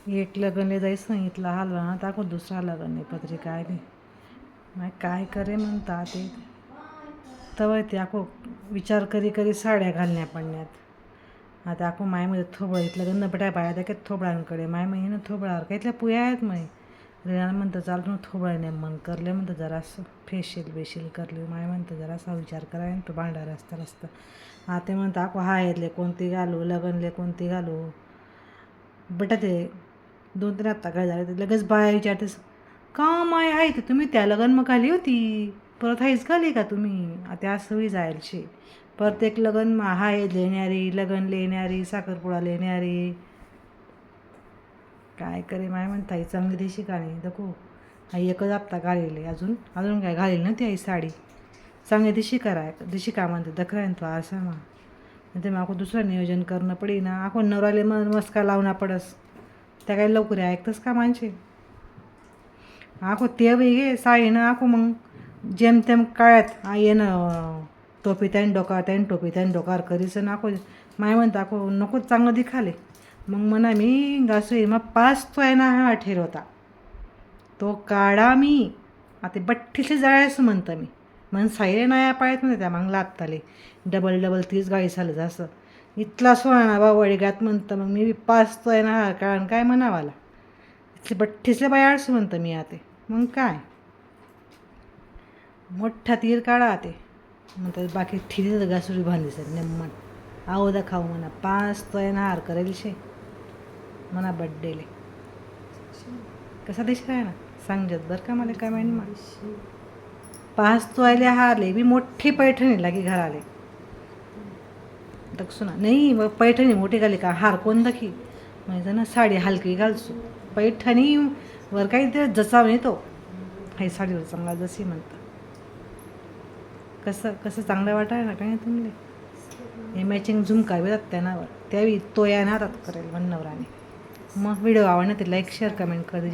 एक लग्नले जायचं इथला हलवा ना टाकू दुसरा लग्न नाही पत्रिका आहे मग काय करे म्हणता ते तवय ते आखो विचार करी करी साड्या घालण्या पडण्यात आता आखो मायमध्ये थोबळ इथलं गंध पटाय पाया त्या थोबळांकडे माय महिनं थोबळावर काय इथल्या पुया आहेत माय रेणार म्हणतं चालतो थोबळने मन करले म्हणतं जरासं फेशियल बेशियल करले माय म्हणतं जरासा विचार कराय तो भांडा रस्ता रस्ता ते म्हणतं आखो हा येतले कोणती घालू लगनले कोणती घालू बटा ते 2-3 आत्ता काय झालं ते लगेच बाया विचारतेस का माय आहे ते तुम्ही त्या लग्न मग घाली होती परत हाईच घाली का तुम्ही आता असं जायलशे प्रत्येक लग्न हाय लेणारी लग्न लेणारी साखरपुडा लेणारी काय करे माय म्हणता चांगली दिशी का नाही दखो आई एकच हप्ता घालेले अजून अजून काय घालेली ना ती आई साडी चांगली दिशी कराय दिशी का म्हणते दखरायन तो असं मग ते मग दुसरं नियोजन करणं पडी ना आपण नवराले मस्का लावणं पडस त्या काही लवकर ऐकतंच का माणसे आखो ते वेगळे साडीनं आखो मग जेमतेम काळ्यात येणं टोपी त्यान डोकार त्यान टोपी त्यान डोकार करीसन आखो माय म्हणतं आखो नको चांगलं दिखाले मग म्हणा मी घासू मग पाच तो आहे ना हा ठेरवता तो काढा मी आता बठ्ठीतले जायचं म्हणतं मी म्हणून सायरे नाया पाळत म्हणते त्या मग लागताले डबल डबल तीच गाडी चालत असं इथला सोळा बा वडीगात म्हणतं मग मी पाच तो आहे ना हा कारण काय म्हणावाला इथले बठ्ठीसले बायाडस म्हणतं मी आता मग काय मोठा तीर काढा ते म्हणतात बाकी ठिरी घासुरी बांधली सर नेमण आवदा खाऊ म्हणा पाच तो आहे ना हार करेल शे म्हणा बड्डेले कसा दिसला आहे ना सांगजत बरं का मला काय माहिती मग पाच तो आले हारले मी मोठी पैठणी लागी घराले दक्षु ना नाही मग पैठणी मोठी घाली का हार कोण दखी म्हणजे ना साडी हलकी घालसू पैठणी वर काही ते जसा येतो हाय साडीवर चांगला जशी म्हणतं कसं कसं चांगलं वाटाय ना काय तुमले हे मॅचिंग झुमका जात त्यानावर त्यावेळी तो या नारात करेल वन्नवराने मग व्हिडिओ आवडला ते लाईक शेअर कमेंट कर